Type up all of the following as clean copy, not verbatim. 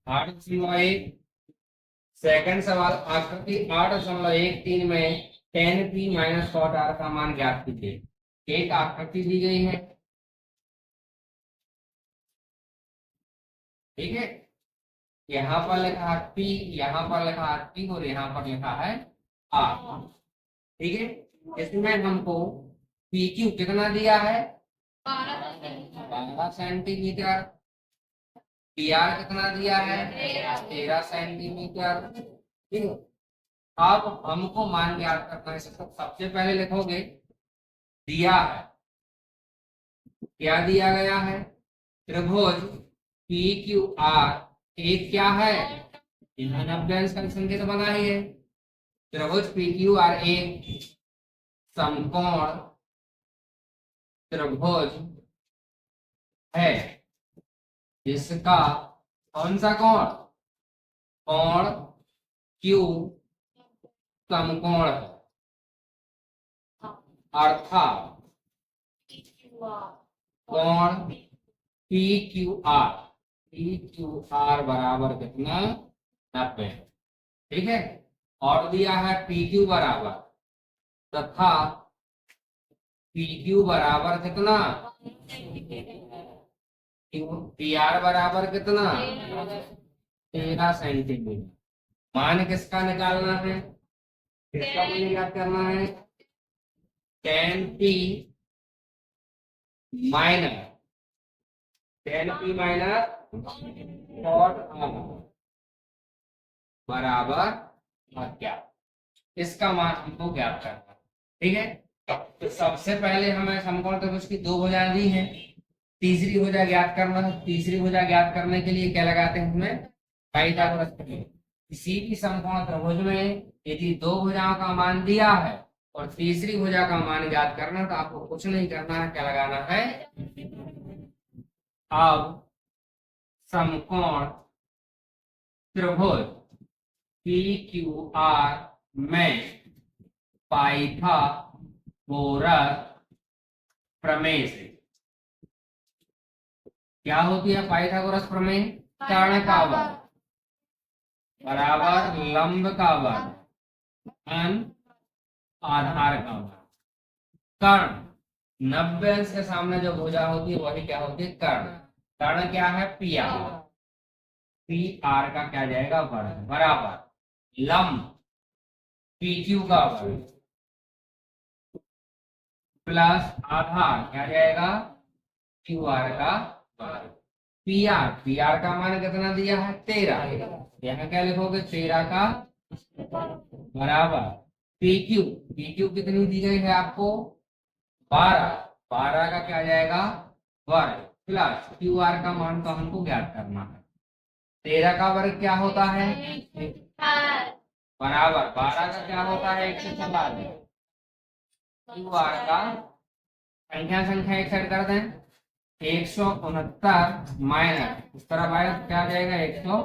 8.1 second सवाल, आकृति 8.13 में tan p minus cot r का मान ज्ञात कीजिए। एक आकृति दी गई है, ठीक है। यहाँ पर लिखा है p, यहाँ पर लिखा है p और यहाँ पर लिखा है r, ठीक है। इसमें हमको पी क्यू कितना दिया है? 12 सेंटीमीटर। पी आर कितना दिया है? 13 सेंटीमीटर, ठीक है। अब हमको मान ज्ञात करना है। सबसे पहले लिखोगे दिया है, क्या दिया गया है? त्रिभुज पी क्यू आर एक क्या है? अभ्यंश का संकेत बना ही है। त्रिभुज पी क्यू आर एक समकोण त्रिभुज है जिसका कौन सा कोण? कोण क्यू समकोण है, अर्थात कोण पी क्यू आर बराबर कितना? 90, ठीक है। और दिया है पी क्यू बराबर, तथा पी क्यू बराबर कितना? पी आर बराबर कितना? 13 सेंटीमीटर। मान किसका निकालना है? किसका मान ज्ञात करना है? tan p minus cot r बराबर क्या? इसका मान हमको ज्ञात करना है, ठीक है। तो सबसे पहले हमें समकोण त्रिभुज की दो भुजाएं दी हैं, तीसरी भुजा ज्ञात करना है। तीसरी भुजा ज्ञात करने के लिए क्या लगाते हैं? हमें पाइथागोरस का नियम। किसी भी समकोण त्रिभुज में यदि दो भुजाओं का मान दिया है और तीसरी भुजा का मान ज्ञात करना, तो आपको कुछ नहीं करना है, क्या लगाना है? अब समकोण त्रिभुज पी क्यू आर में पाइथागोरस प्रमेय से क्या होती है? पाइथागोरस प्रमेय कर्ण का वर्ग बराबर लंब का वर्ग अन आधार का वर्ग। कर्ण 90 अंश के सामने जो भुजा होती है वही क्या होती है? कर्ण। कर्ण क्या है? P R. पी आर का क्या जाएगा? वर्ग बराबर लंब पी क्यू का वर्ग प्लस आधार क्या जाएगा? क्यू आर का वर्ग। पी आर का मान कितना दिया है? 13। यहाँ क्या लिखोगे? 13 का बराबर पी क्यू कितनी दी गई है आपको? 12। 12 का क्या जाएगा? वर्ग प्लस क्यू आर का मान तो हमको ज्ञात करना है। 13 का वर्ग क्या होता है? बराबर 12 का क्या होता है? 144। क्यू आर का संख्या एक साइड कर दें, 169 माइनस इस तरफ आएगा क्या जाएगा? 100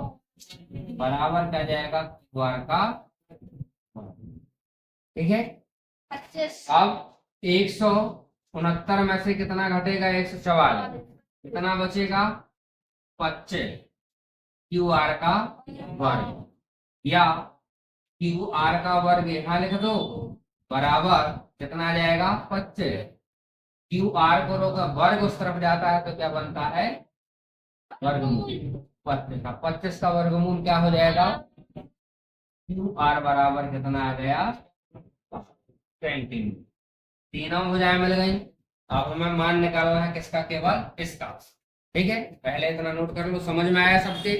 बराबर क्या जाएगा? क्यू आर का, ठीक है। अब 169 में से कितना घटेगा? 144। कितना बचेगा? 25 क्यू आर का वर्ग, या क्यू आर का वर्ग यहाँ लिख दो बराबर कितना आ जाएगा? 25। क्यू आर को रोका वर्ग उस तरफ जाता है तो क्या बनता है? वर्गमूल 25 का। 25 का वर्गमूल क्या हो जाएगा? क्यू आर बराबर कितना आ गया? सेंटीमीटर। तीनों भुजाएं मिल गई। अब हमें मान निकालना है किसका? केवल इसका, ठीक है। पहले इतना नोट कर लो, समझ में आया सबके?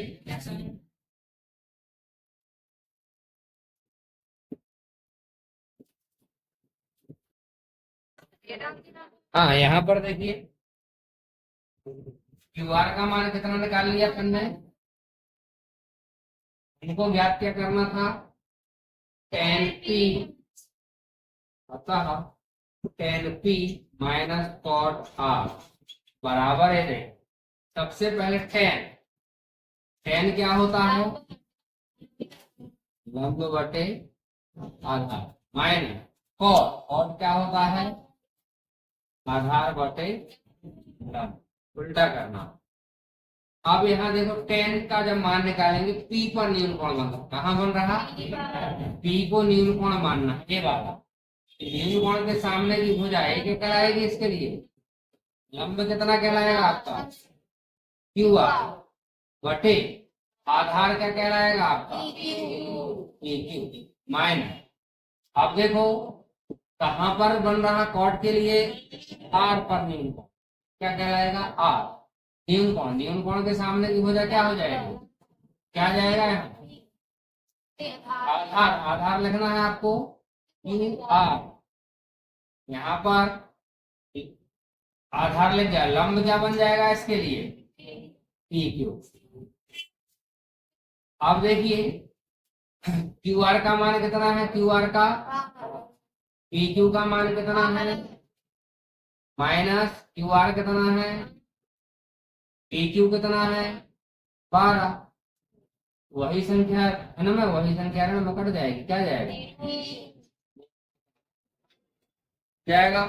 हाँ, यहाँ पर देखिए क्यू आर का मान कितना निकाल लिया अपन ने। इनको ज्ञात क्या करना था? tan p, अतः tan p minus cot r बराबर है। सबसे पहले tan क्या होता है? लंब बटे आधार, माइनस cot क्या होता है? आधार बटे लंब। उल्टा करना, अब यहाँ देखो 10 का जब मान निकालेंगे पी पर न्यून कोण बन सकता, कहाँ बन रहा, पी को न्यून कोण मानना है, ये वाला न्यून कोण के सामने की भुजा एक कहलाएगी, इसके लिए लंब कितना कहलाएगा आपका क्यू आर बटे आधार क्या कहलाएगा आपका पी क्यू माइनस। अब देखो कहां पर बन रहा कॉट के लिए, आर पर न्यून कोण क्या कहलाएगा, आर न्यून कोण के सामने की भुजा क्या हो जाएगी, क्या आ जाएगा यहाँ आधार, आधार लिखना है आपको क्यू आर, यहाँ पर आधार लिख गया, लंब क्या बन जाएगा इसके लिए पी क्यू। अब देखिए क्यू आर का मान कितना है, क्यू आर का पी क्यू का मान कितना है माइनस क्यू आर कितना है, पी क्यू कितना है 12, वही संख्या है ना, मैं वही संख्या है ना, कट जाएगी, क्या जाएगा